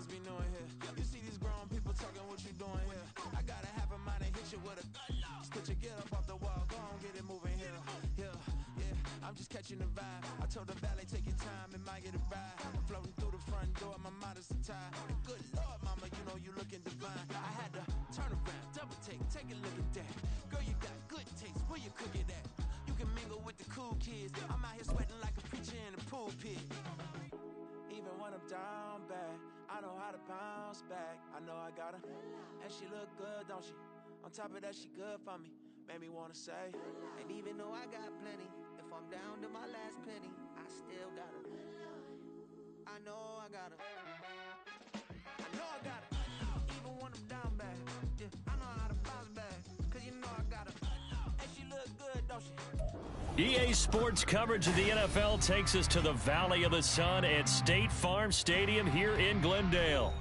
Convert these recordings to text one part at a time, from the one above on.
must be new in here. You see these grown people talking, what you doing here? I gotta have a mind and hit you with a just put your get up off the wall, go on, get it moving here. I'm just catching the vibe. I told the valet, take your time, it might get a ride. Floating through the front door, my mind is tied. Good Lord, mama, you know you looking divine. I had to turn around, double take a look at that. Girl, you got good taste, where you cook it at? You can mingle with the cool kids. I'm out here sweating like a preacher in a pool pit. Even when I'm down bad, I know how to bounce back. I know I got her, and she look good, don't she? On top of that, she good for me. Made me wanna say, and even though I got plenty, if I'm down to my last penny, I still got her. I know I got her. I know I got her. Even when I'm down bad, yeah, I know how to bounce back. Cause you know I got her. And she look good, don't she? EA Sports coverage of the NFL takes us to the Valley of the Sun at State Farm Stadium here in Glendale.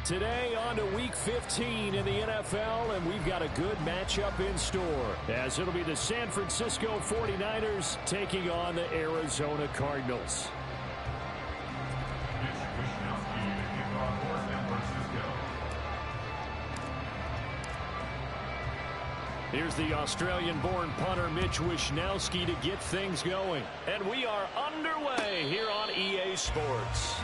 Today on to Week 15 in the NFL, and we've got a good matchup in store, as it'll be the San Francisco 49ers taking on the Arizona Cardinals. Here's the Australian-born punter Mitch Wishnowsky to get things going. And we are underway here on EA Sports.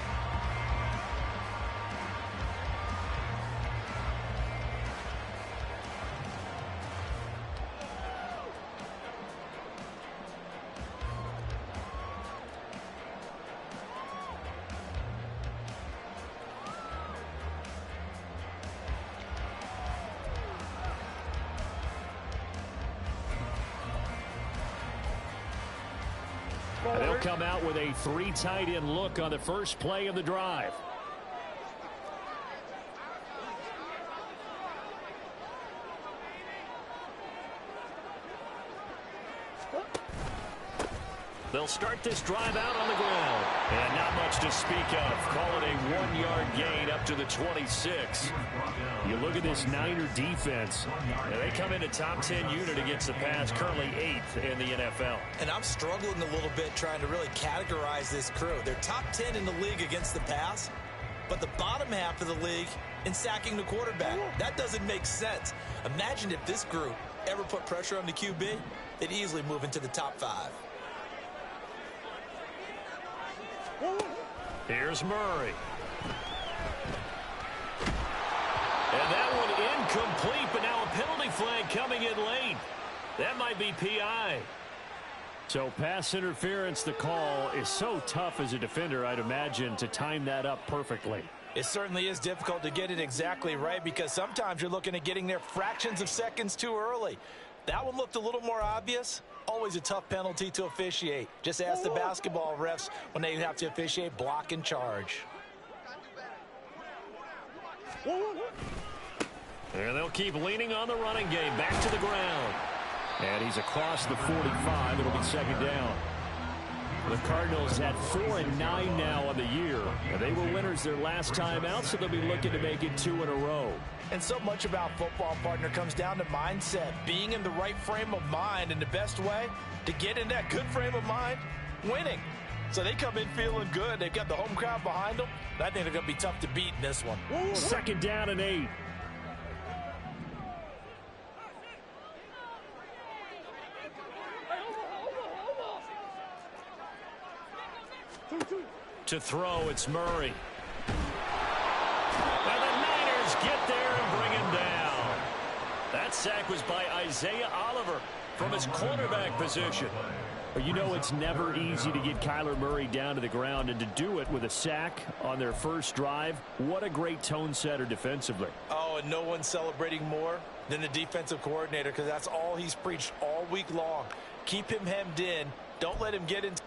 And they'll come out with a 3 tight end look on the first play of the drive. They'll start this drive out on the ground. And not much to speak of. Call it a 1-yard gain up to the 26. You look at this Niner defense, and they come in a top 10 unit against the pass, currently 8th in the NFL. And I'm struggling a little bit trying to really categorize this crew. They're top 10 in the league against the pass, but the bottom half of the league in sacking the quarterback. That doesn't make sense. Imagine if this group ever put pressure on the QB, they'd easily move into the top 5. Here's Murray. And that one incomplete, but now a penalty flag coming in late. That might be PI. So pass interference, the call is so tough as a defender, I'd imagine, to time that up perfectly. It certainly is difficult to get it exactly right because sometimes you're looking at getting there fractions of seconds too early. That one looked a little more obvious. Always a tough penalty to officiate. Just ask the basketball refs when they have to officiate block and charge. And they'll keep leaning on the running game. Back to the ground. And he's across the 45. It'll be second down. The Cardinals had 4-9 now on the year. And they were winners their last time out, so they'll be looking to make it 2 in a row. And so much about football, partner, comes down to mindset. Being in the right frame of mind, and the best way to get in that good frame of mind, winning. So they come in feeling good. They've got the home crowd behind them. And I think they're going to be tough to beat in this one. Second down and 8. To throw, it's Murray. And the Niners get there and bring him down. That sack was by Isaiah Oliver from his cornerback position. But you know it's never easy to get Kyler Murray down to the ground, and to do it with a sack on their first drive, what a great tone setter defensively. Oh, and no one's celebrating more than the defensive coordinator, because that's all he's preached all week long. Keep him hemmed in. Don't let him get into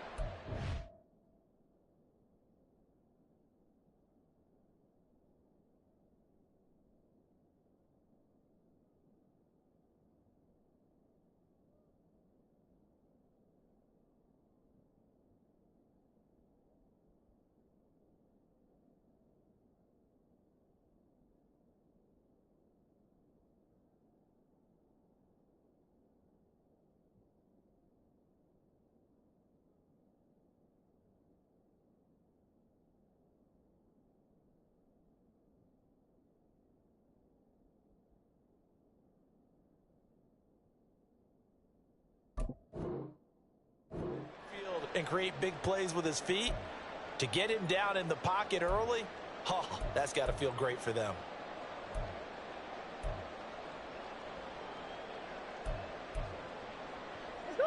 and create big plays with his feet, to get him down in the pocket early, oh, that's got to feel great for them.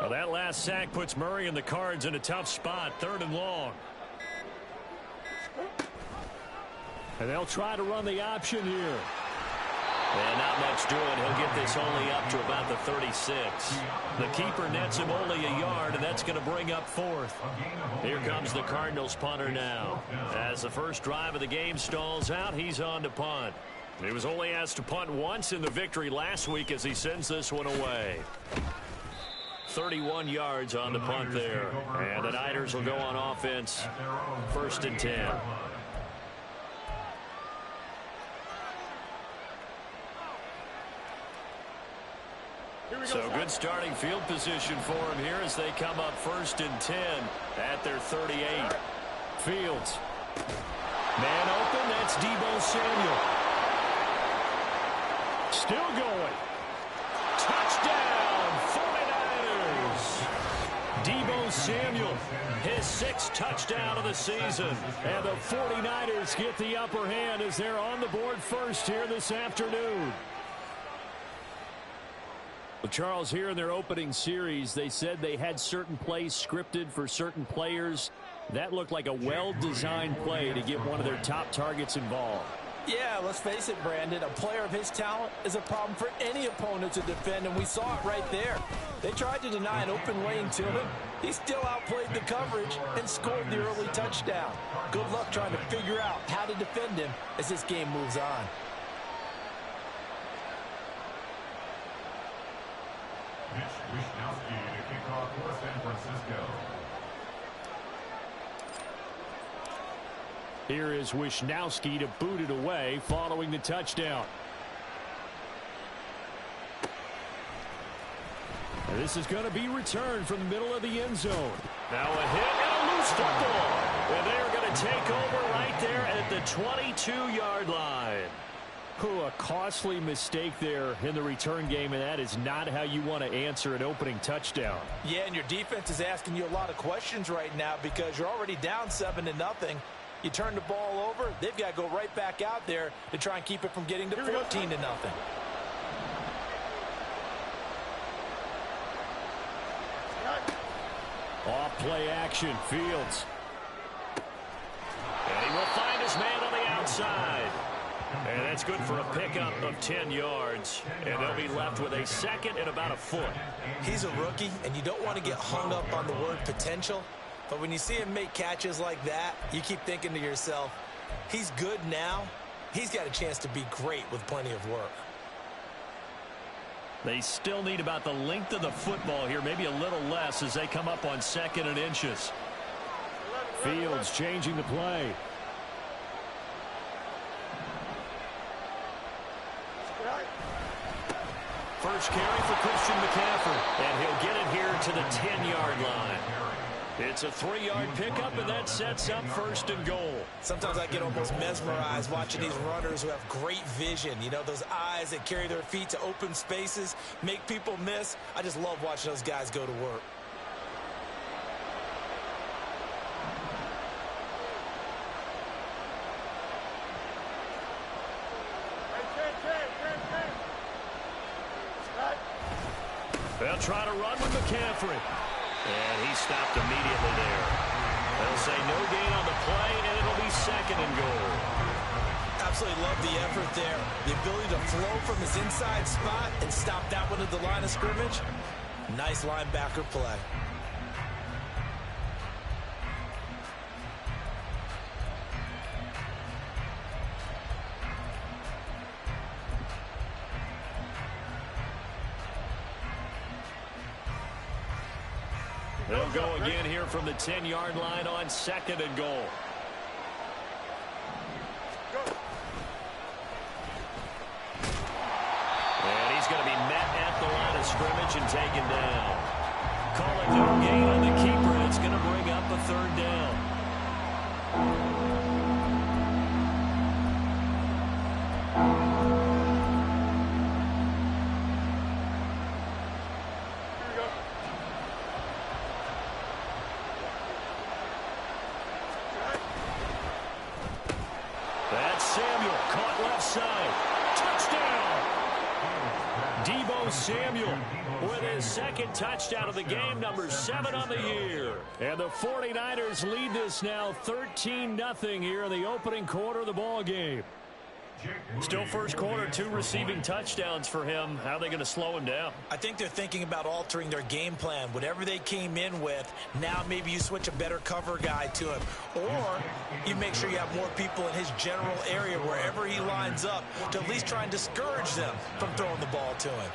Well, that last sack puts Murray and the Cards in a tough spot, 3rd and long. And they'll try to run the option here. And not much doing. He'll get this only up to about the 36. The keeper nets him only a yard, and that's going to bring up 4th. Here comes the Cardinals punter now. As the first drive of the game stalls out, he's on to punt. He was only asked to punt once in the victory last week as he sends this one away. 31 yards on the punt there. And the Niners will go on offense, 1st and 10. So good starting field position for him here as they come up 1st and 10 at their 38. Fields. Man open, that's Deebo Samuel. Still going. Touchdown, 49ers. Deebo Samuel, his 6th touchdown of the season. And the 49ers get the upper hand as they're on the board first here this afternoon. Well, Charles, here in their opening series, they said they had certain plays scripted for certain players. That looked like a well-designed play to get one of their top targets involved. Yeah, let's face it, Brandon. A player of his talent is a problem for any opponent to defend, and we saw it right there. They tried to deny an open lane to him. He still outplayed the coverage and scored the early touchdown. Good luck trying to figure out how to defend him as this game moves on. Wisnowski to kick off for San Francisco. Here is Wisnowski to boot it away following the touchdown. And this is going to be returned from the middle of the end zone. Now a hit and a loose football. And they're going to take over right there at the 22-yard line. A costly mistake there in the return game, and that is not how you want to answer an opening touchdown. Yeah, and your defense is asking you a lot of questions right now because you're already down 7-0. You turn the ball over, they've got to go right back out there to try and keep it from getting to 14-0. Off play action, Fields. And he will find his man on the outside. And that's good for a pickup of 10 yards. And they'll be left with a 2nd and about a foot. He's a rookie, and you don't want to get hung up on the word potential. But when you see him make catches like that, you keep thinking to yourself, he's good now. He's got a chance to be great with plenty of work. They still need about the length of the football here, maybe a little less as they come up on 2nd and inches. Fields changing the play. First carry for Christian McCaffrey, and he'll get it here to the 10-yard line. It's a 3-yard pickup, and that sets up 1st and goal. Sometimes I get almost mesmerized watching these runners who have great vision. You know, those eyes that carry their feet to open spaces, make people miss. I just love watching those guys go to work. They'll try to run with McCaffrey. And he stopped immediately there. They'll say no gain on the play, and it'll be 2nd and goal. Absolutely love the effort there. The ability to flow from his inside spot and stop that one at the line of scrimmage. Nice linebacker play. They'll go again here from the 10-yard line on 2nd and goal. And he's going to be met at the line of scrimmage and taken down. Call it no gain on the keeper, and it's going to bring up a 3rd down. Samuel caught left side. Touchdown! Deebo Samuel with his second touchdown of the game, number 7 on the year. And the 49ers lead this now 13-0 here in the opening quarter of the ball game. Still first quarter, 2 receiving touchdowns for him. How are they going to slow him down? I think they're thinking about altering their game plan. Whatever they came in with, now maybe you switch a better cover guy to him. Or you make sure you have more people in his general area wherever he lines up to at least try and discourage them from throwing the ball to him.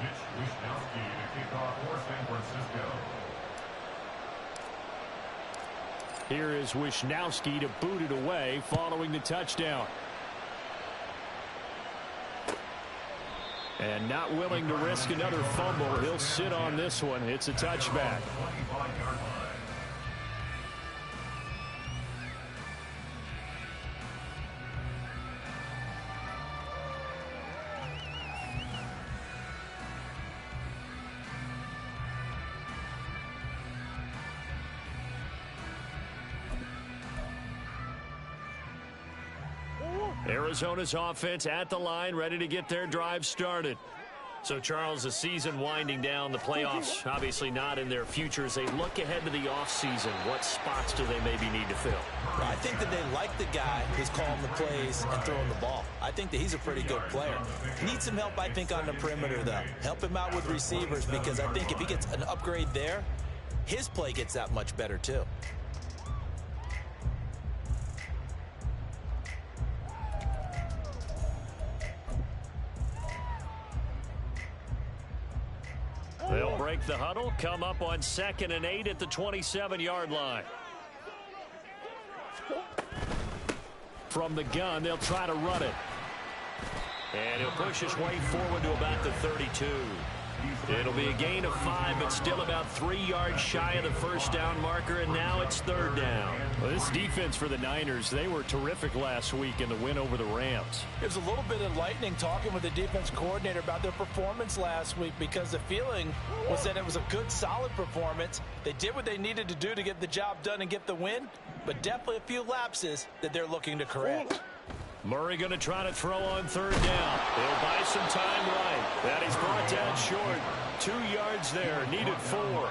Mitch Wishnowsky to kick off for San Francisco. Here is Wishnowsky to boot it away following the touchdown. And not willing to risk another fumble. He'll sit on this one. It's a touchback. Arizona's offense at the line, ready to get their drive started. So, Charles, the season winding down, the playoffs obviously not in their future. As they look ahead to the offseason, what spots do they maybe need to fill? I think that they like the guy who's calling the plays and throwing the ball. I think that he's a pretty good player. Needs some help, I think, on the perimeter, though. Help him out with receivers, because I think if he gets an upgrade there, his play gets that much better, too. They'll break the huddle, come up on 2nd and 8 at the 27-yard line. From the gun, they'll try to run it. And he'll push his way forward to about the 32. It'll be a gain of 5, but still about 3 yards shy of the first down marker, and now it's 3rd down. Well, this defense for the Niners, they were terrific last week in the win over the Rams. It was a little bit enlightening talking with the defense coordinator about their performance last week, because the feeling was that it was a good, solid performance. They did what they needed to do to get the job done and get the win, but definitely a few lapses that they're looking to correct. Murray going to try to throw on 3rd down. He'll buy some time right. That is brought down short. 2 yards there, needed 4.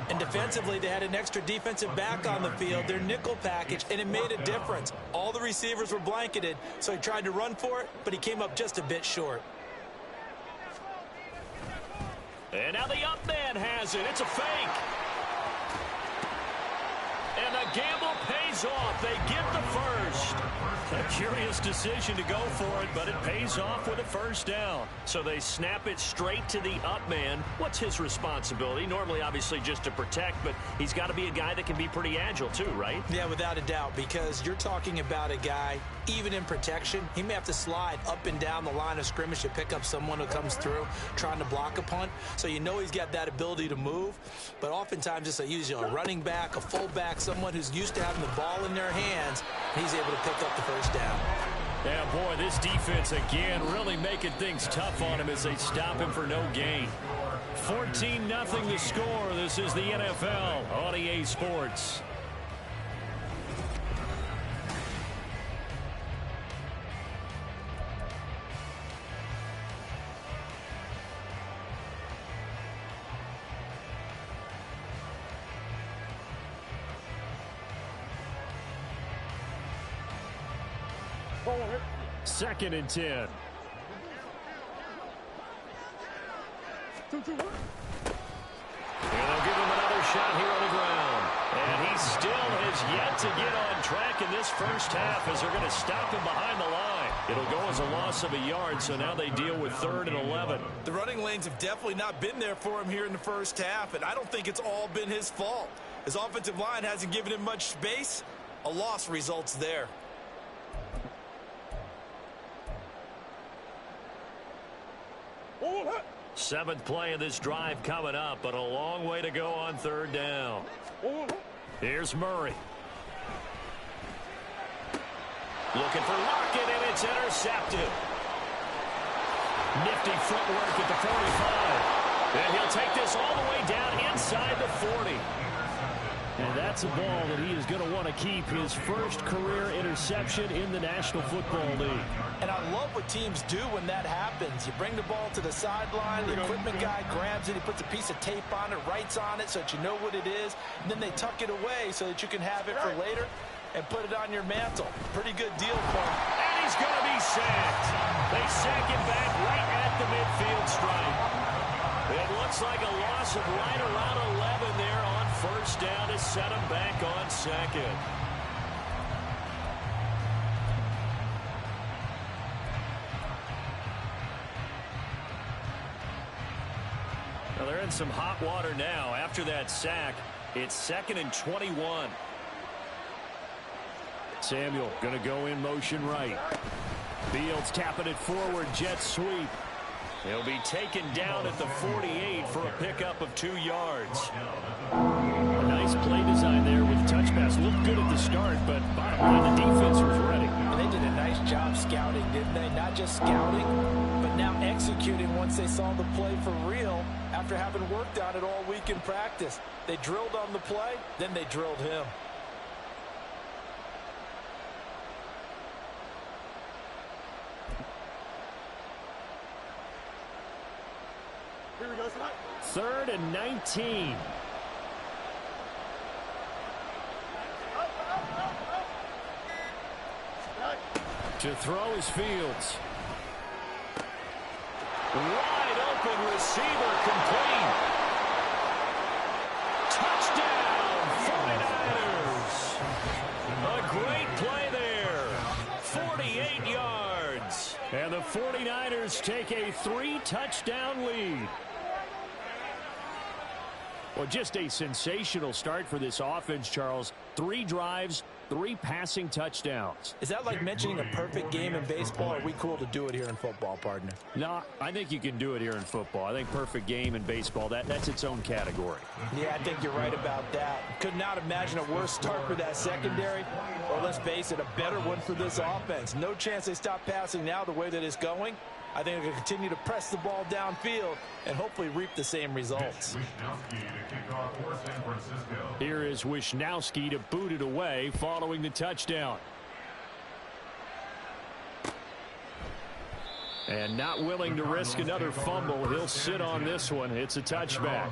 And defensively, they had an extra defensive back on the field, their nickel package, and it made a difference. All the receivers were blanketed, so he tried to run for it, but he came up just a bit short. And now the up man has it. It's a fake. And the gamble pays off. They get the first. A curious decision to go for it, but it pays off with a first down. So they snap it straight to the up man. What's his responsibility? Normally, obviously, just to protect, but he's got to be a guy that can be pretty agile too, right? Yeah, without a doubt, because you're talking about a guy, even in protection, he may have to slide up and down the line of scrimmage to pick up someone who comes through trying to block a punt. So you know he's got that ability to move, but oftentimes it's usually a running back, a fullback, someone who's used to having the ball in their hands, and he's able to pick up the first down. Yeah, boy, this defense again really making things tough on him as they stop him for no gain. 14-0 the score. This is the NFL on EA Sports. Second and 10. And they'll give him another shot here on the ground. And he still has yet to get on track in this first half as they're going to stop him behind the line. It'll go as a loss of a yard, so now they deal with 3rd and 11. The running lanes have definitely not been there for him here in the first half, and I don't think it's all been his fault. His offensive line hasn't given him much space. A loss results there. Seventh play of this drive coming up, but a long way to go on 3rd down. Here's Murray. Looking for Lockett, and it's intercepted. Nifty footwork at the 45. And he'll take this all the way down inside the 40. And that's a ball that he is going to want to keep, his first career interception in the National Football League. And I love what teams do when that happens. You bring the ball to the sideline, the equipment guy grabs it, he puts a piece of tape on it, writes on it so that you know what it is, and then they tuck it away so that you can have it for later and put it on your mantle. Pretty good deal for him. And he's going to be sacked. They sack him back right at the midfield stripe. It looks like a loss of right around 11 there on first down to set him back on second. Well, they're in some hot water now. After that sack, it's 2nd and 21. Samuel going to go in motion right. Fields tapping it forward, jet sweep. He'll be taken down at the 48 for a pickup of 2 yards. A nice play design there with the touch pass. Looked good at the start, but bottom line, the defense was ready. And they did a nice job scouting, didn't they? Not just scouting, but now executing once they saw the play for real after having worked on it all week in practice. They drilled on the play, then they drilled him. Here we go, 3rd and 19. To throw is Fields. Wide open receiver, complete. Touchdown, 49ers. A great play there. 48 yards. And the 49ers take a 3-touchdown lead. Well, just a sensational start for this offense, Charles. 3 drives, 3 passing touchdowns. Is that like mentioning a perfect game in baseball? Or are we cool to do it here in football, partner? No, I think you can do it here in football. I think perfect game in baseball, that's its own category. Yeah, I think you're right about that. Could not imagine a worse start for that secondary. Or let's face it, a better one for this offense. No chance they stop passing now the way that it's going. I think they're going to continue to press the ball downfield and hopefully reap the same results. Here is Wisnowski to boot it away following the touchdown. And not willing to risk another fumble. He'll sit on this one. It's a touchback.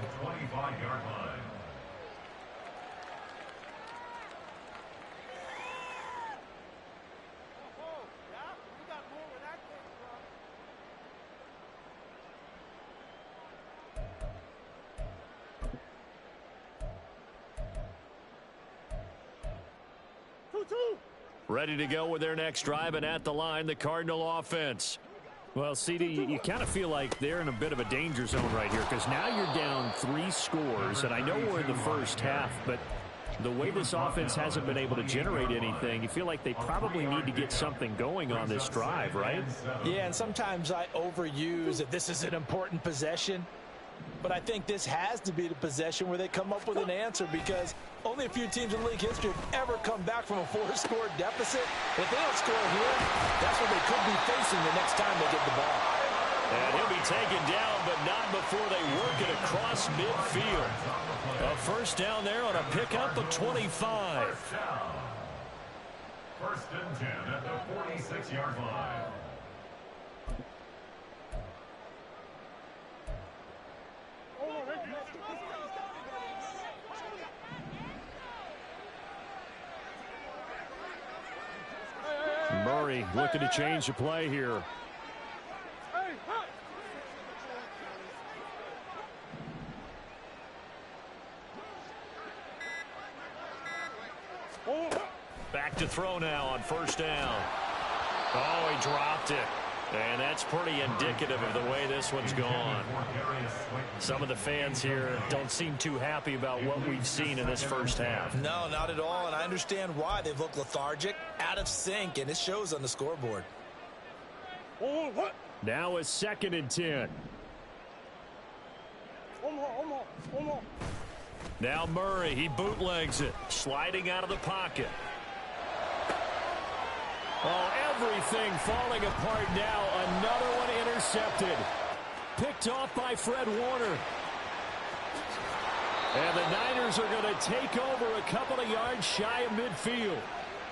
Ready to go with their next drive, and at the line, the Cardinal offense. Well, CD, you kind of feel like they're in a bit of a danger zone right here because now you're down 3 scores, and I know we're in the first half, but the way this offense hasn't been able to generate anything, you feel like they probably need to get something going on this drive, right? Yeah, and sometimes I overuse that this is an important possession. But I think this has to be the possession where they come up with an answer because only a few teams in league history have ever come back from a 4-score deficit. If they don't score here, that's what they could be facing the next time they get the ball. And he'll be taken down, but not before they work it across midfield. A first down there on a pickup of 25. First and 10 at the 46-yard line. Murray looking to change the play here. Back to throw now on first down. Oh, he dropped it. And that's pretty indicative of the way this one's gone. Some of the fans here don't seem too happy about what we've seen in this first half. No, not at all, and I understand why. They've looked lethargic, out of sync, and it shows on the scoreboard. Now a 2nd and 10. Now Murray, he bootlegs it, sliding out of the pocket. Oh, everything falling apart now. Another one intercepted. Picked off by Fred Warner. And the Niners are going to take over a couple of yards shy of midfield.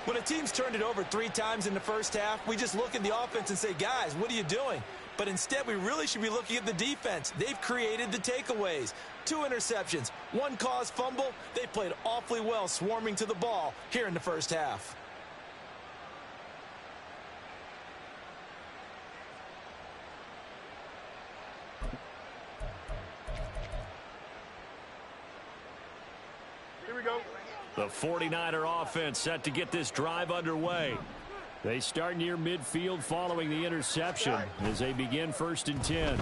When a team's turned it over 3 times in the first half, we just look at the offense and say, guys, what are you doing? But instead, we really should be looking at the defense. They've created the takeaways. 2 interceptions, 1 caused fumble. They played awfully well swarming to the ball here in the first half. Here we go. The 49er offense set to get this drive underway. They start near midfield following the interception as they begin 1st and 10.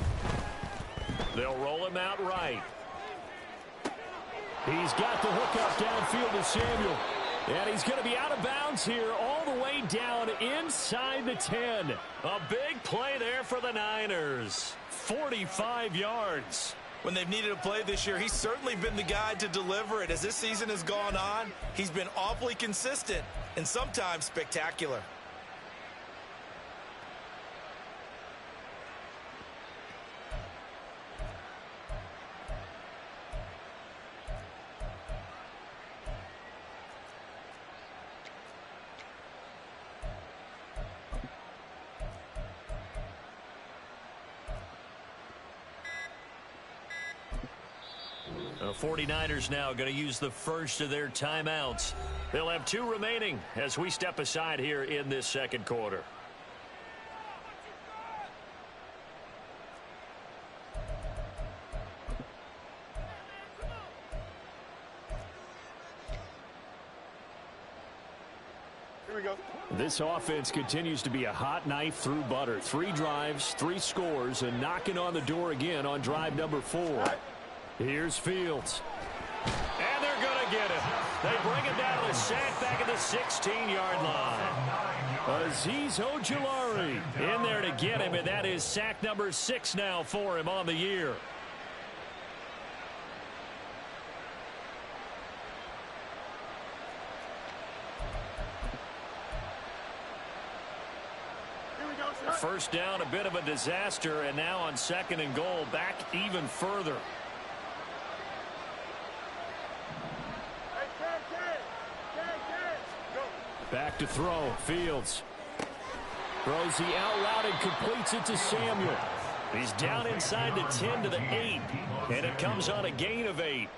They'll roll him out right. He's got the hook up downfield to Samuel. And he's going to be out of bounds here all the way down inside the 10. A big play there for the Niners. 45 yards. When they've needed a play this year, he's certainly been the guy to deliver it. As this season has gone on, he's been awfully consistent and sometimes spectacular. The 49ers now going to use the first of their timeouts. They'll have 2 remaining as we step aside here in this second quarter. Here we go. This offense continues to be a hot knife through butter. 3 drives, 3 scores, and knocking on the door again on drive number 4. Here's Fields. And they're going to get him. They bring him down to the sack back at the 16-yard line. Azeez Ojulari in there to get him, and that is sack number 6 now for him on the year. First down, a bit of a disaster, and now on 2nd and goal, back even further. Back to throw. Fields throws the out route and completes it to Samuel. He's down inside the 10 to the 8, and it comes on a gain of 8.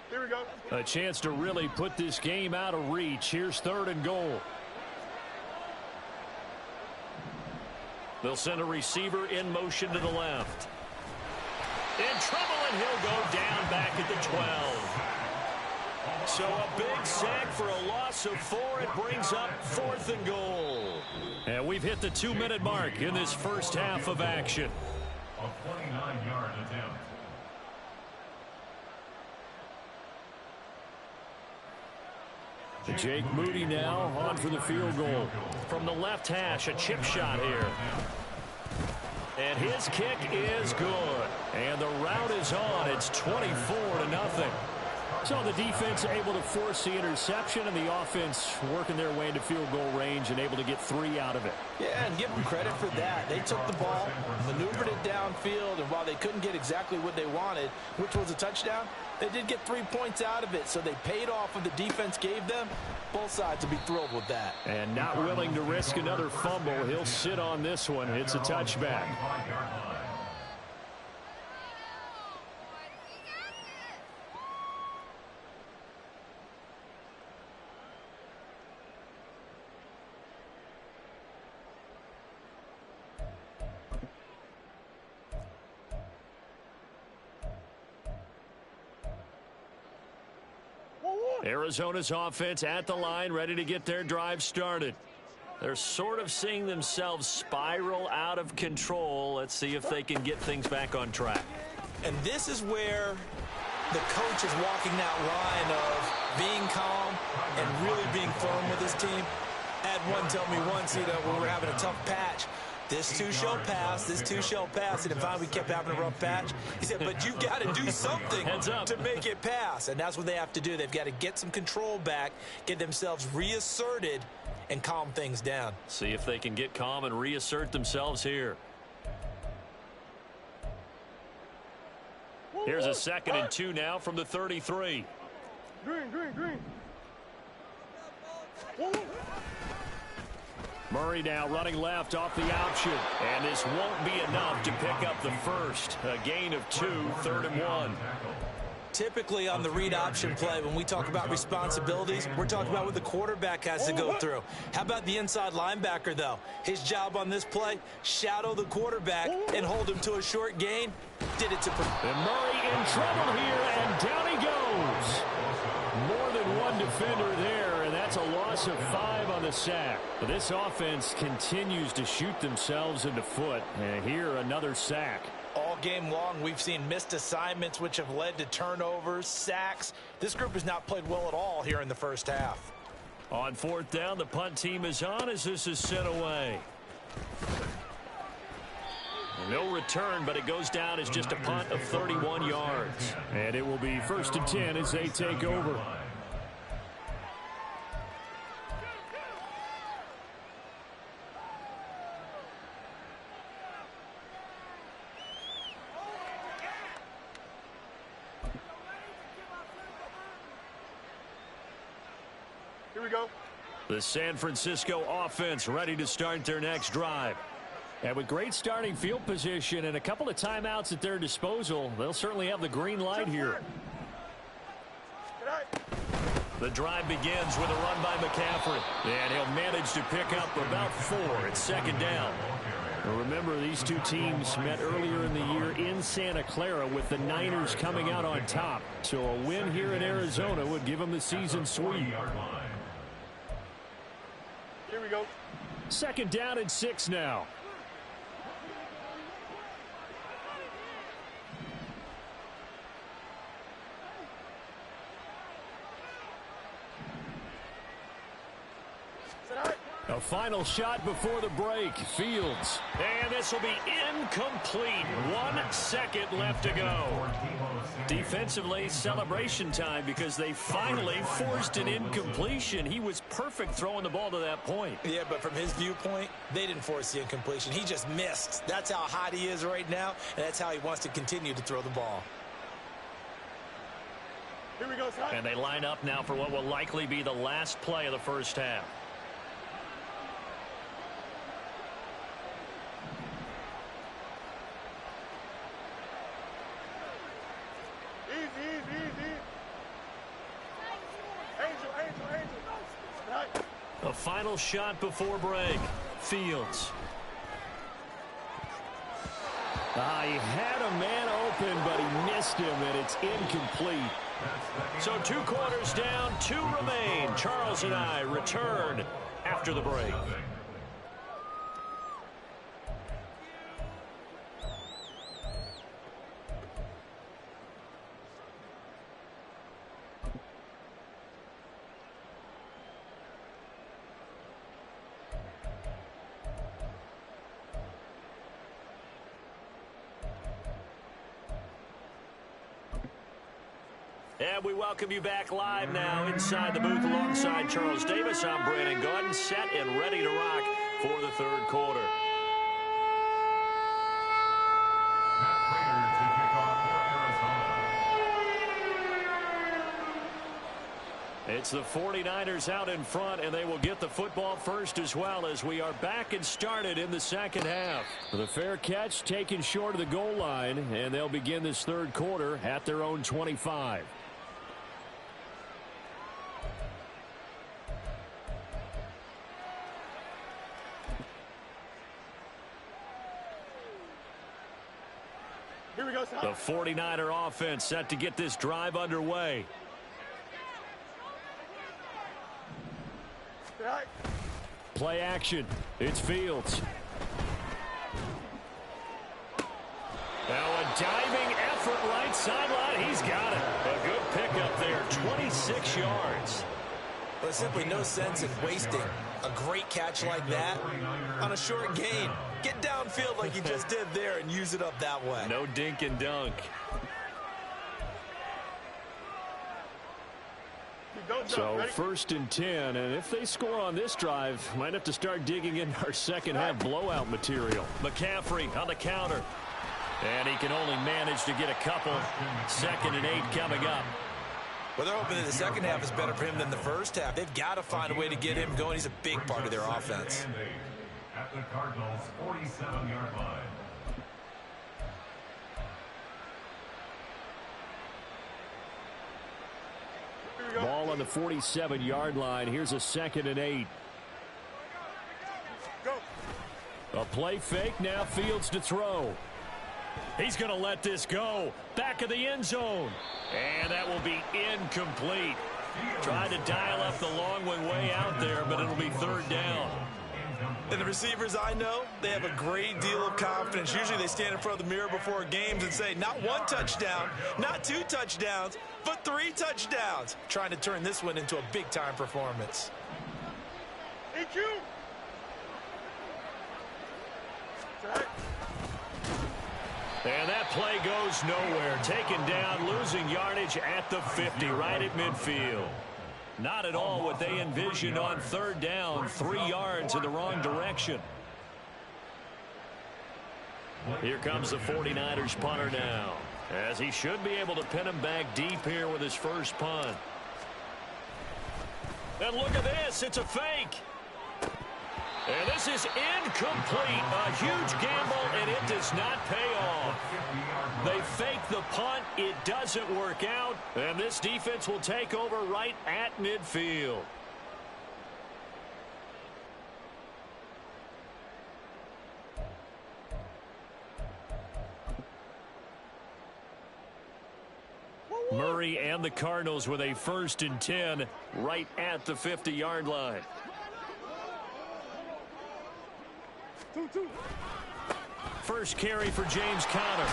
Here we go. A chance to really put this game out of reach. Here's 3rd and goal. They'll send a receiver in motion to the left. In trouble, and he'll go down back at the 12. So a big sack for a loss of 4. It brings up 4th and goal. And we've hit the 2-minute mark in this first half of action. A 29-yard attempt. Jake Moody now on for the field goal. From the left hash, a chip shot here. And his kick is good. And the route is on. It's 24-0. So the defense able to force the interception, and the offense working their way into field goal range and able to get 3 out of it. Yeah, and give them credit for that. They took the ball, maneuvered it downfield, and while they couldn't get exactly what they wanted, which was a touchdown, they did get 3 points out of it, so they paid off what the defense gave them. Both sides will be thrilled with that. And not willing to risk another fumble. He'll sit on this one. It's a touchback. Arizona's offense at the line, ready to get their drive started. They're sort of seeing themselves spiral out of control. Let's see if they can get things back on track. And this is where the coach is walking that line of being calm and really being firm with his team. I had one tell me once, when we're having a tough patch, This too shall pass. This too shall pass. And finally, we kept having a rough patch. He said, but you've got to do something to make it pass. And that's what they have to do. They've got to get some control back, get themselves reasserted, and calm things down. See if they can get calm and reassert themselves here. Here's a 2nd and 2 now from the 33. Green. Murray now running left off the option. And this won't be enough to pick up the first. A gain of 2, 3rd and 1. Typically on the read option play, when we talk about responsibilities, we're talking about what the quarterback has to go through. How about the inside linebacker, though? His job on this play, shadow the quarterback and hold him to a short gain. Did it to... And Murray in trouble here, and down he goes. More than one defender there, and that's a loss of 5 on the sack. But this offense continues to shoot themselves in the foot. And here, another sack. All game long, we've seen missed assignments, which have led to turnovers, sacks. This group has not played well at all here in the first half. On 4th down, the punt team is on as this is sent away. No return, but it goes down as just a punt of 31 yards. And it will be 1st and 10 as they take over. Here we go. The San Francisco offense ready to start their next drive. And with great starting field position and a couple of timeouts at their disposal, they'll certainly have the green light here. The drive begins with a run by McCaffrey. And he'll manage to pick up about 4 at 2nd down. Now remember, these two teams met earlier in the year in Santa Clara with the Niners coming out on top. So a win here in Arizona would give them the season sweep. Here we go. 2nd down and 6 now. A final shot before the break. Fields. And this will be incomplete. 1 second left to go. Defensively, celebration time because they finally forced an incompletion. He was perfect throwing the ball to that point. Yeah, but from his viewpoint, they didn't force the incompletion. He just missed. That's how hot he is right now, and that's how he wants to continue to throw the ball. Here we go, son. And they line up now for what will likely be the last play of the first half. A final shot before break. Fields. He had a man open, but he missed him, and it's incomplete. So 2 quarters down, 2 remain. Charles and I return after the break. And we welcome you back live now inside the booth alongside Charles Davis. I'm Brandon Gaudin, set and ready to rock for the 3rd quarter. It's the 49ers out in front, and they will get the football first as well as we are back and started in the 2nd half. The fair catch taken short of the goal line, and they'll begin this 3rd quarter at their own 25. Here we go, son. The 49er offense set to get this drive underway. Play action. It's Fields. Now a diving effort right sideline. He's got it. A good pickup there. 26 yards. There's simply no sense in wasting a great catch like that on a short gain. Get downfield like you just did there and use it up that way. No dink and dunk. So 1st and 10, and if they score on this drive, might have to start digging in our second half blowout material. McCaffrey on the counter. And he can only manage to get a couple. 2nd and 8 coming up. Well, they're hoping that the second half is better for him than the first half. They've got to find a way to get him going. He's a big part of their offense. At the Cardinals' 47-yard line. Ball on the 47-yard line. Here's a 2nd and 8. A play fake. Now Fields to throw. He's going to let this go. Back of the end zone. And that will be incomplete. Tried to dial up the long one way out there, but it'll be 3rd down. And the receivers I know, they have a great deal of confidence. Usually they stand in front of the mirror before games and say, not 1 touchdown, not 2 touchdowns, but 3 touchdowns. Trying to turn this one into a big-time performance. Thank you. And that play goes nowhere. Taken down, losing yardage at the 50, right at midfield. Not at all what they envisioned on 3rd down. 3 yards in the wrong direction. Here comes the 49ers punter now, as he should be able to pin him back deep here with his first punt. And look at this. It's a fake. And this is incomplete. A huge gamble, and it does not pay off. They fake the punt. It doesn't work out. And this defense will take over right at midfield. Murray and the Cardinals with a 1st and 10 right at the 50-yard line. First carry for James Conner.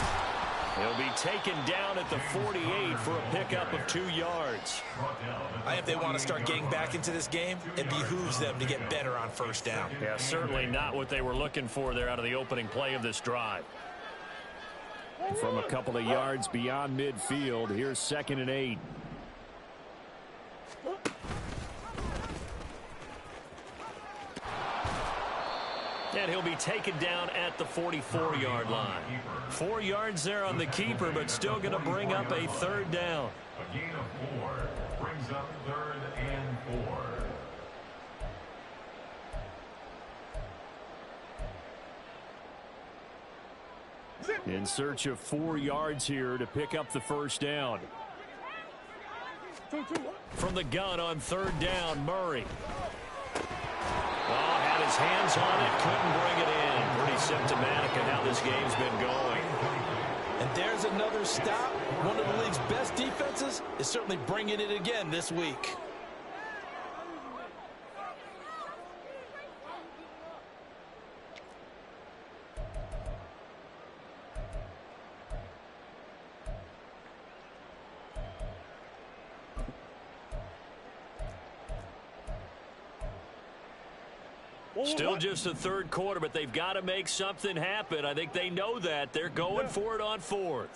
He'll be taken down at the 48 for a pickup of 2 yards. If they want to start getting back into this game, it behooves them to get better on 1st down. Yeah, certainly not what they were looking for there out of the opening play of this drive. From a couple of yards beyond midfield, here's 2nd and 8. And he'll be taken down at the 44-yard line. 4 yards there on the keeper, but still going to bring up a 3rd down. A gain of 4 brings up 3rd and 4. In search of 4 yards here to pick up the 1st down. From the gun on 3rd down, Murray. Oh, had his hands on it, couldn't bring it in. Pretty symptomatic of how this game's been going. And there's another stop. One of the league's best defenses is certainly bringing it again this week. Still just the 3rd quarter, but they've got to make something happen. I think they know that. They're going for it on 4th.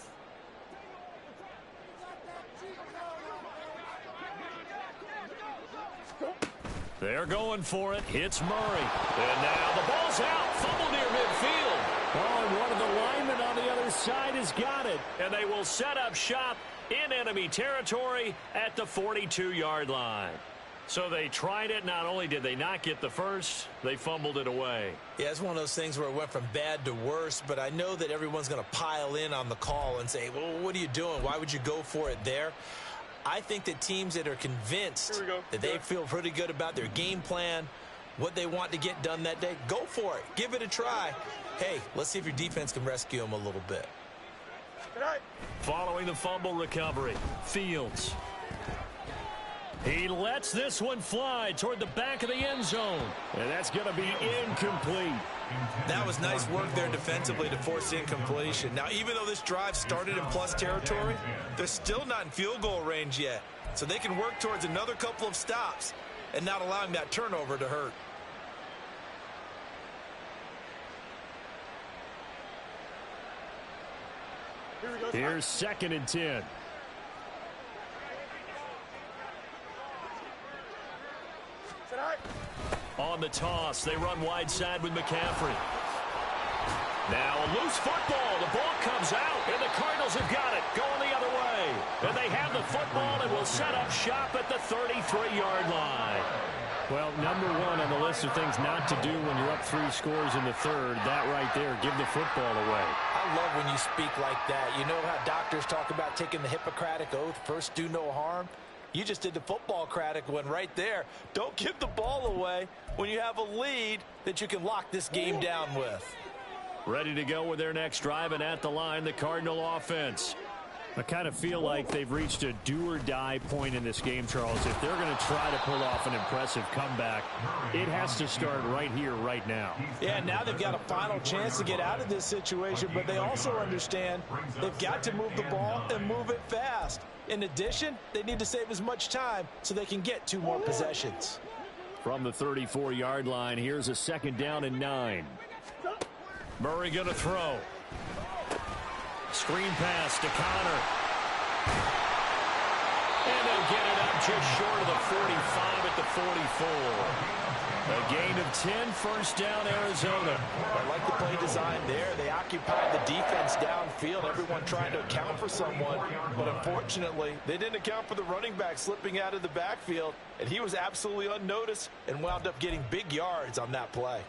They're going for it. Hits Murray. And now the ball's out. Fumble near midfield. Oh, and one of the linemen on the other side has got it. And they will set up shop in enemy territory at the 42-yard line. So they tried it. Not only did they not get the first, they fumbled it away. Yeah, it's one of those things where it went from bad to worse, but I know that everyone's going to pile in on the call and say, well, what are you doing? Why would you go for it there? I think that teams that are convinced that they feel pretty good about their game plan, what they want to get done that day, go for it. Give it a try. Hey, let's see if your defense can rescue them a little bit. Following the fumble recovery, Fields. He lets this one fly toward the back of the end zone. And that's going to be incomplete. That was nice work there defensively to force incompletion. Now, even though this drive started in plus territory, they're still not in field goal range yet. So they can work towards another couple of stops and not allowing that turnover to hurt. Here's 2nd and 10. On the toss, they run wide side with McCaffrey. Now a loose football. The ball comes out, and the Cardinals have got it, going the other way. And they have the football and will set up shop at the 33-yard line. Well, number one on the list of things not to do when you're up 3 scores in the third, that right there, give the football away. I love when you speak like that. You know how doctors talk about taking the Hippocratic Oath, first do no harm? You just did the football-cratic one right there. Don't give the ball away when you have a lead that you can lock this game down with. Ready to go with their next drive, and at the line, the Cardinal offense. I kind of feel like they've reached a do-or-die point in this game, Charles. If they're going to try to pull off an impressive comeback, it has to start right here, right now. Yeah, now they've got a final chance to get out of this situation, but they also understand they've got to move the ball and move it fast. In addition, they need to save as much time so they can get 2 more possessions. From the 34-yard line, here's a 2nd down and 9. Murray going to throw. Screen pass to Connor. And they'll get it up just short of the 45 at the 44. A gain of 10, first down, Arizona. I like the play design there. They occupied the defense downfield, everyone trying to account for someone. But unfortunately, they didn't account for the running back slipping out of the backfield. And he was absolutely unnoticed and wound up getting big yards on that play.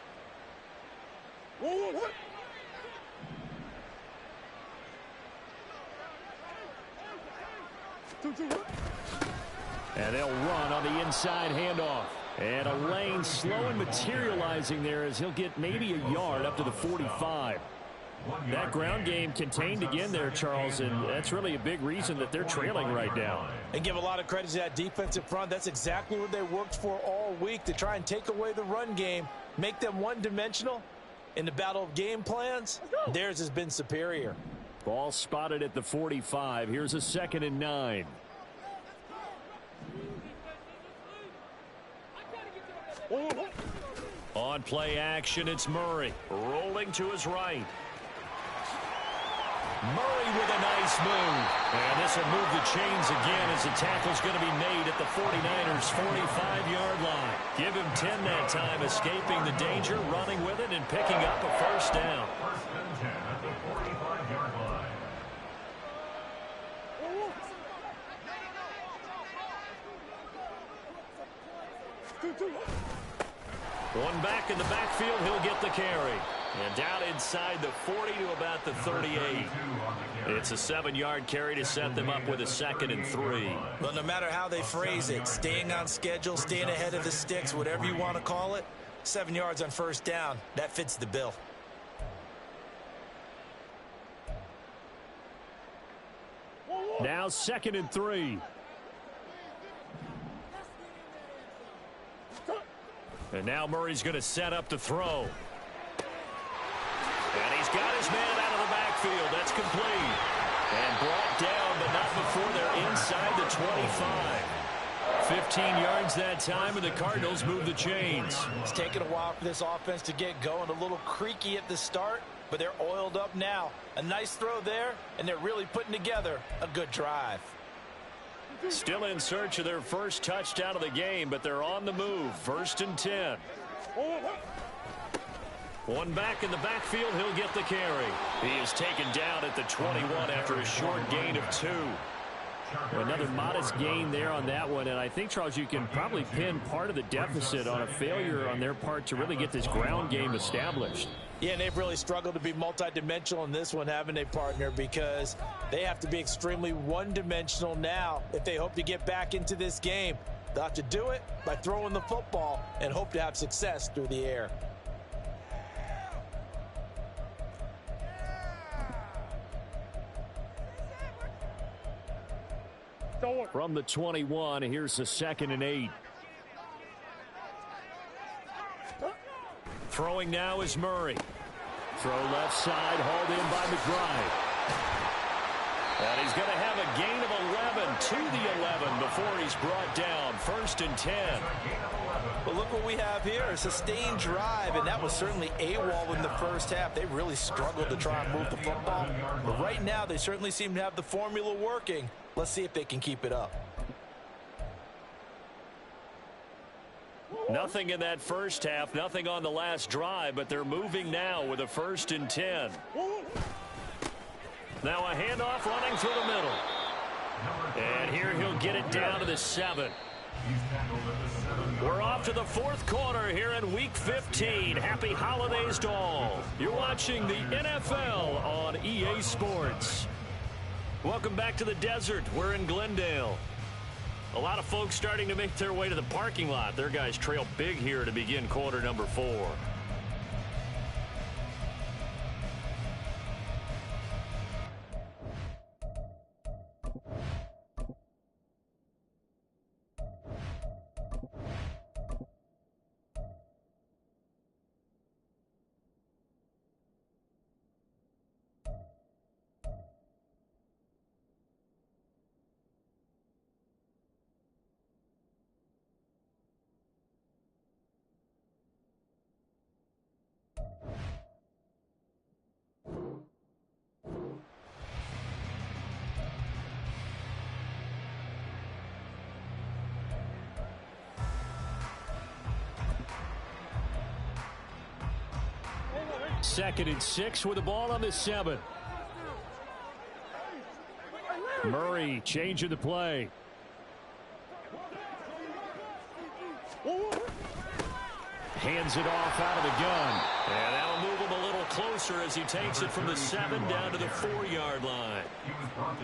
And they'll run on the inside handoff. And a lane slow and materializing there as he'll get maybe a yard up to the 45. That ground game contained again there, Charles, and that's really a big reason that they're trailing right now. And give a lot of credit to that defensive front. That's exactly what they worked for all week, to try and take away the run game, make them one-dimensional. In the battle of game plans, theirs has been superior. Ball spotted at the 45. Here's a 2nd and 9. On play action, it's Murray. Rolling to his right. Murray with a nice move. And this will move the chains again as the tackle's going to be made at the 49ers' 45-yard line. Give him 10 that time, escaping the danger, running with it, and picking up a first down. First and 10 at the 45-yard line. One back in the backfield, he'll get the carry. And down inside the 40 to about the 38. It's a 7-yard carry to set them up with a 2nd and 3. Well, no matter how they phrase it, staying on schedule, staying ahead of the sticks, whatever you want to call it, 7 yards on first down, that fits the bill. Now 2nd and 3. And now Murray's going to set up the throw. And he's got his man out of the backfield. That's complete. And brought down, but not before they're inside the 25. 15 yards that time, and the Cardinals move the chains. It's taken a while for this offense to get going. A little creaky at the start, but they're oiled up now. A nice throw there, and they're really putting together a good drive. Still in search of their first touchdown of the game, but they're on the move. 1st and 10. One back in the backfield, he'll get the carry. He is taken down at the 21 after a short gain of 2. Another modest gain there on that one, and I think, Charles, you can probably pin part of the deficit on a failure on their part to really get this ground game established. Yeah, and they've really struggled to be multidimensional in this one, haven't they, partner? Because they have to be extremely one-dimensional now if they hope to get back into this game. They'll have to do it by throwing the football and hope to have success through the air. From the 21, here's the 2nd and 8. Throwing now is Murray. Throw left side, hauled in by McBride. And he's going to have a gain of 11, to the 11 before he's brought down. 1st and 10. Well, look what we have here, a sustained drive, and that was certainly AWOL in the first half. They really struggled to try and move the football. But right now, they certainly seem to have the formula working. Let's see if they can keep it up. Nothing in that first half, nothing on the last drive, but they're moving now with a 1st and 10. Now a handoff running through the middle. And here he'll get it down to the 7. We're off to the 4th quarter here in Week 15. Happy holidays to all. You're watching the NFL on EA Sports. Welcome back to the desert. We're in Glendale. A lot of folks starting to make their way to the parking lot. Their guys trail big here to begin quarter number 4. Second and 6 with the ball on the 7. Murray changing the play. Hands it off out of the gun. And that'll move him a little closer as he takes it from the 7 down to the 4-yard line.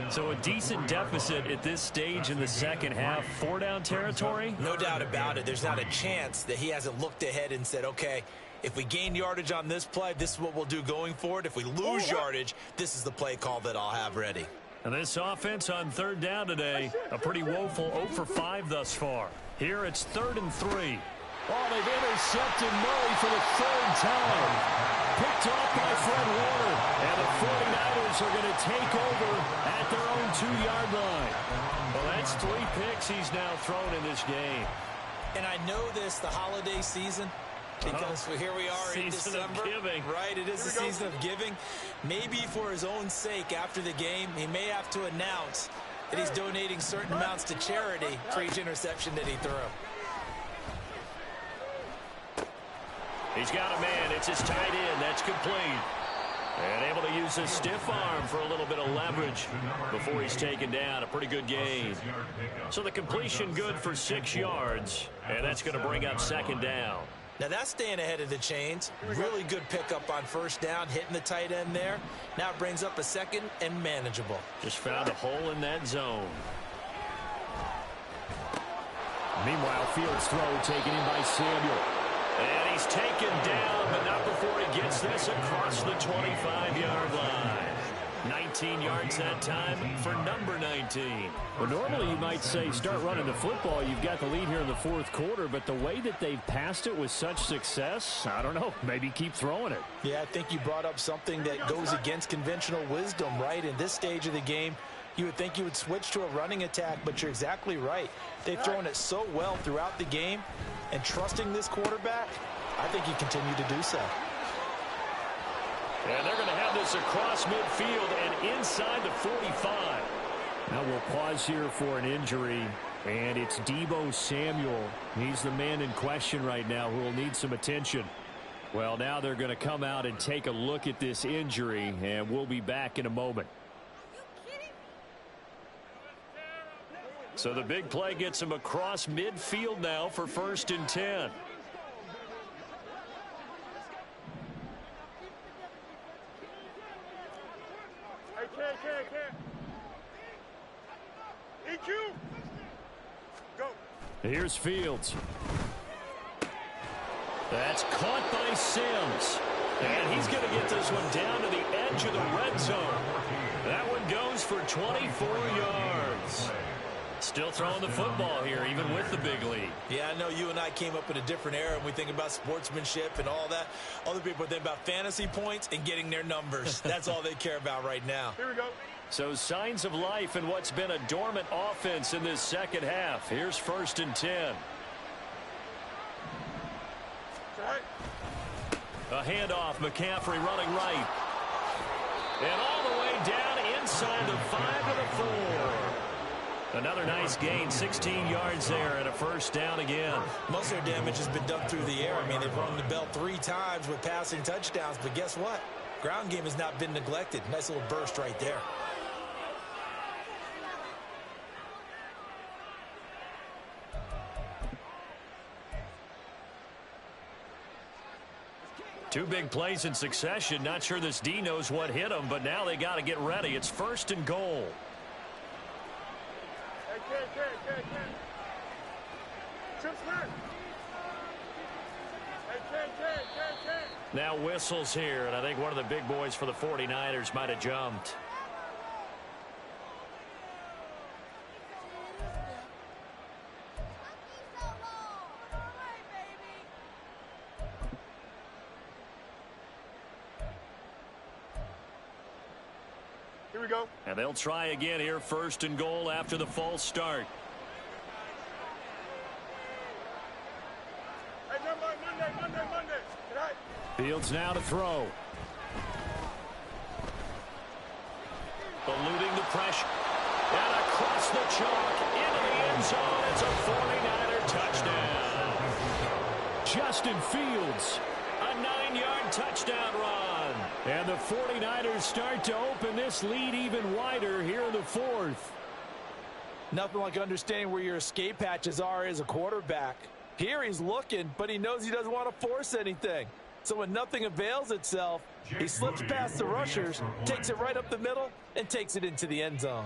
So a decent deficit at this stage in the second half. 4-down territory? No doubt about it. There's not a chance that he hasn't looked ahead and said, okay, if we gain yardage on this play, this is what we'll do going forward. If we lose yardage, this is the play call that I'll have ready. And this offense on 3rd down today, a pretty woeful 0 for 5 thus far. Here it's 3rd and 3. Oh, they've intercepted Murray for the 3rd time. Picked off by Fred Warner. And the 49ers are going to take over at their own 2-yard line. Well, that's 3 picks he's now thrown in this game. And I know this, the holiday season, because here we are in December. Right, it is the season of giving. Maybe for his own sake after the game, he may have to announce that he's donating certain amounts to charity for each interception that he threw. He's got a man. It's his tight end. That's complete. And able to use his stiff arm for a little bit of leverage before he's taken down. A pretty good gain. So the completion good for 6 yards. And that's going to bring up 2nd down. Now that's staying ahead of the chains. Really good pickup on 1st down, hitting the tight end there. Now it brings up a 2nd and manageable. Just found a hole in that zone. Meanwhile, Fields' throw taken in by Samuel. And he's taken down, but not before he gets this across the 25-yard line. 19 yards that time for number 19. Well, normally you might say start running the football. You've got the lead here in the 4th quarter, but the way that they've passed it with such success, I don't know, maybe keep throwing it. Yeah, I think you brought up something that goes against conventional wisdom, right? In this stage of the game, you would think you would switch to a running attack, but you're exactly right. They've thrown it so well throughout the game, and trusting this quarterback, I think you continue to do so. And they're going to have this across midfield and inside the 45. Now we'll pause here for an injury, and it's Deebo Samuel. He's the man in question right now who will need some attention. Well, now they're going to come out and take a look at this injury, and we'll be back in a moment. So the big play gets him across midfield now for 1st and 10. EQ. Go. Here's Fields. That's caught by Sims. And he's going to get this one down to the edge of the red zone. That one goes for 24 yards. Still throwing the football here, even with the big lead. Yeah, I know you and I came up in a different era, and we think about sportsmanship and all that. Other people think about fantasy points and getting their numbers. That's all they care about right now. Here we go. So signs of life in what's been a dormant offense in this second half. Here's 1st and 10. A handoff, McCaffrey running right. And all the way down inside the 5 to the 4. Another nice gain, 16 yards there and a 1st down again. Most of their damage has been done through the air. I mean, they've rung the bell 3 times with passing touchdowns, but guess what? Ground game has not been neglected. Nice little burst right there. Two big plays in succession. Not sure this D knows what hit them, but now they got to get ready. It's 1st and goal. Now whistles here, and I think one of the big boys for the 49ers might have jumped. Here we go. And they'll try again here, 1st and goal after the false start. Hey, Monday. Tonight. Fields now to throw. Eluding the pressure. And across the chalk into the end zone. It's a 49er touchdown. Justin Fields, a 9-yard touchdown run. And the 49ers start to open this lead even wider here in the 4th. Nothing like understanding where your escape hatches are as a quarterback. Here he's looking, but he knows he doesn't want to force anything. So when nothing avails itself, he slips past the rushers, takes it right up the middle, and takes it into the end zone.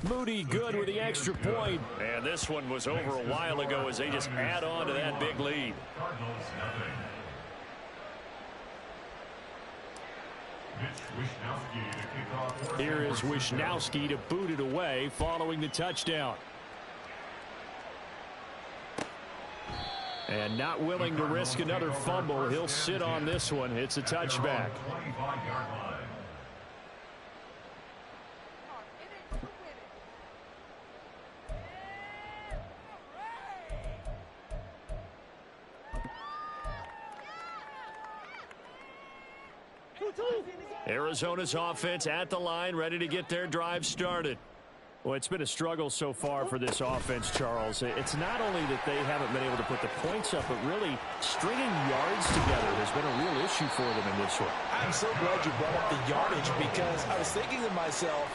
Moody good with the extra point. And this one was over a while ago as they just add on to that big lead. Cardinals nothing. Mitch Wishnowsky to kick off. Here is Wishnowsky to boot it away following the touchdown. And not willing to risk another fumble. He'll sit on this one. It's a touchback. 25-yard line. Arizona's offense at the line, ready to get their drive started. Well, it's been a struggle so far for this offense, Charles. It's not only that they haven't been able to put the points up, but really stringing yards together has been a real issue for them in this one. I'm so glad you brought up the yardage because I was thinking to myself,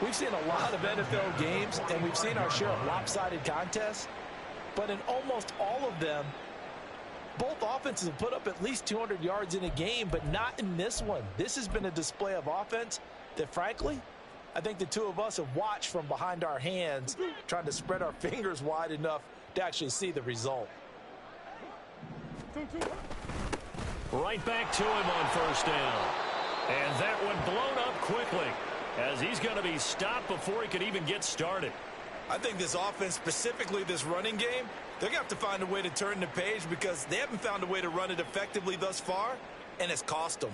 we've seen a lot of NFL games and we've seen our share of lopsided contests, but in almost all of them, both offenses have put up at least 200 yards in a game, but not in this one. This has been a display of offense that, frankly, I think the two of us have watched from behind our hands, trying to spread our fingers wide enough to actually see the result. Right back to him on 1st down. And that one blown up quickly as he's going to be stopped before he could even get started. I think this offense, specifically this running game, they're going to have to find a way to turn the page because they haven't found a way to run it effectively thus far, and it's cost them.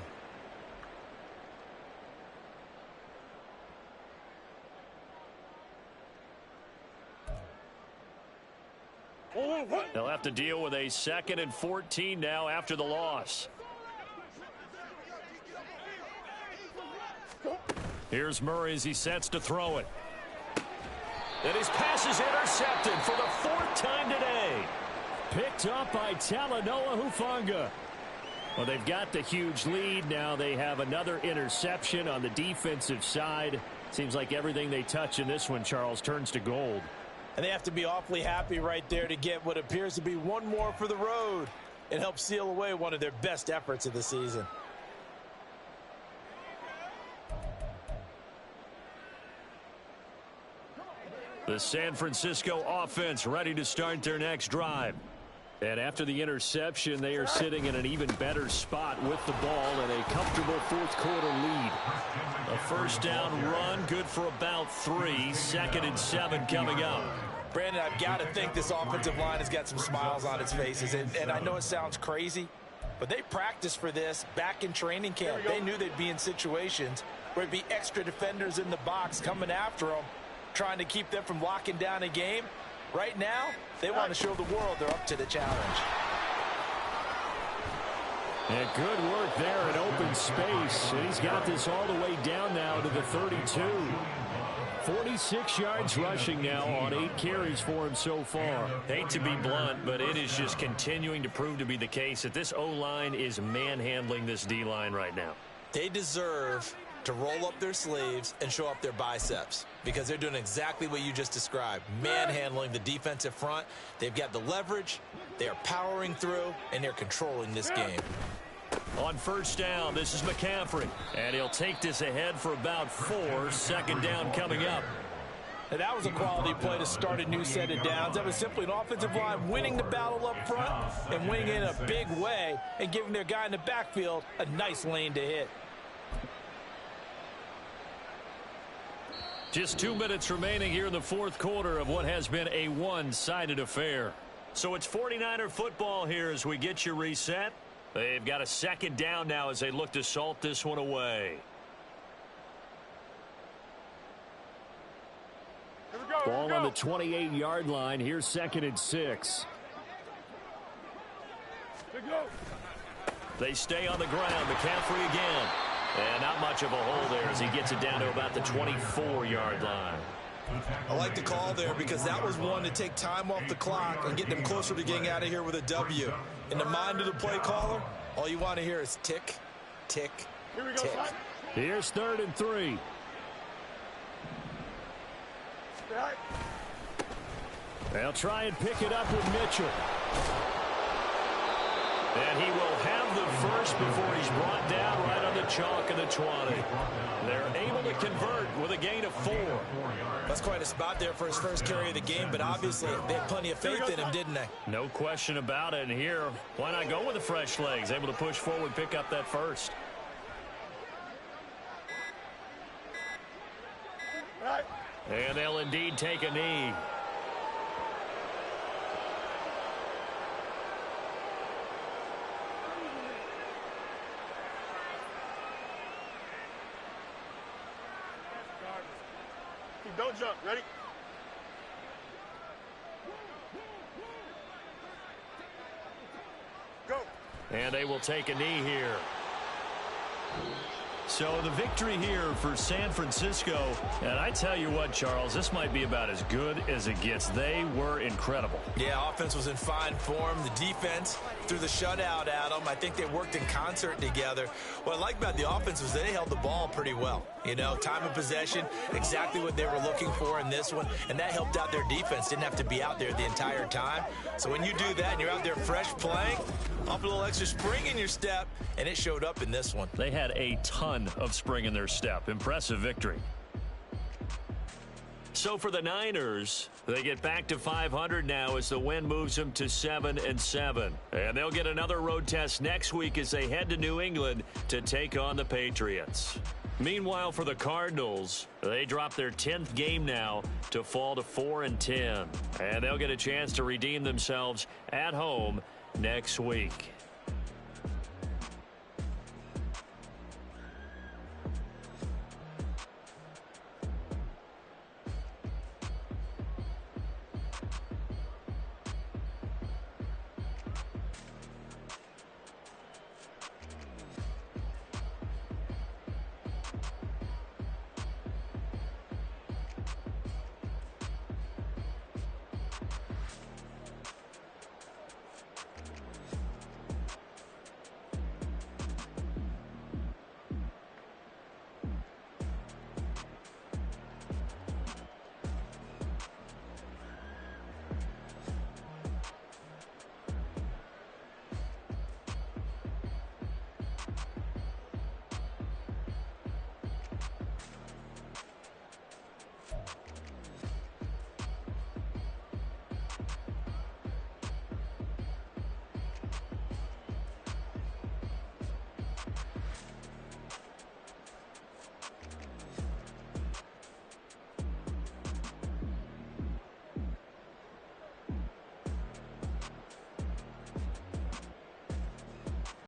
They'll have to deal with a 2nd and 14 now after the loss. Here's Murray as he sets to throw it. And his pass is intercepted for the 4th time today. Picked up by Talanoa Hufanga. Well, they've got the huge lead. Now they have another interception on the defensive side. Seems like everything they touch in this one, Charles, turns to gold. And they have to be awfully happy right there to get what appears to be one more for the road and help seal away one of their best efforts of the season. The San Francisco offense ready to start their next drive. And after the interception, they are sitting in an even better spot with the ball and a comfortable 4th quarter lead. A 1st down run, good for about 3. 2nd and 7 coming up. Brandon, I've got to think this offensive line has got some smiles on its faces. And I know it sounds crazy, but they practiced for this back in training camp. They knew they'd be in situations where it'd be extra defenders in the box coming after them, trying to keep them from locking down a game. Right now, they want to show the world they're up to the challenge. And good work there in open space. And he's got this all the way down now to the 32. 46 yards rushing now on 8 carries for him so far. Hate to be blunt, but it is just continuing to prove to be the case that this O-line is manhandling this D-line right now. They deserve to roll up their sleeves and show up their biceps because they're doing exactly what you just described, manhandling the defensive front. They've got the leverage, they are powering through, and they're controlling this game. On first down, this is McCaffrey. And he'll take this ahead for about 4. Second down coming up. And that was a quality play to start a new set of downs. That was simply an offensive line winning the battle up front and winning in a big way and giving their guy in the backfield a nice lane to hit. Just 2 minutes remaining here in the fourth quarter of what has been a one-sided affair. So it's 49er football here as we get you reset. They've got a second down now as they look to salt this one away. Ball on the 28-yard line. Here's 2nd and 6. They stay on the ground. McCaffrey again. And not much of a hole there as he gets it down to about the 24-yard line. I like the call there because that was one to take time off the clock and get them closer to getting out of here with a W. In the mind of the play caller, all you want to hear is tick, tick, tick. Here's 3rd and 3. They'll try and pick it up with Mitchell. And he will have the first before he's brought down right on the chalk of the 20. They're able to convert with a gain of 4. That's quite a spot there for his first carry of the game, but obviously they had plenty of faith in him, didn't they? No question about it. And here, why not go with the fresh legs? Able to push forward, pick up that first. And they'll indeed take a knee. Don't jump. Ready? Go. And they will take a knee here. So the victory here for San Francisco. And I tell you what, Charles, this might be about as good as it gets. They were incredible. Yeah, offense was in fine form. The defense threw the shutout at them. I think they worked in concert together. What I like about the offense was they held the ball pretty well. You know, time of possession, exactly what they were looking for in this one. And that helped out their defense. Didn't have to be out there the entire time. So when you do that and you're out there fresh playing, off a little extra spring in your step, and it showed up in this one. They had a ton of spring in their step. Impressive victory. So for the Niners, they get back to 500 now as the win moves them to 7-7. And they'll get another road test next week as they head to New England to take on the Patriots. Meanwhile, for the Cardinals, they drop their 10th game now to fall to 4-10. And they'll get a chance to redeem themselves at home next week.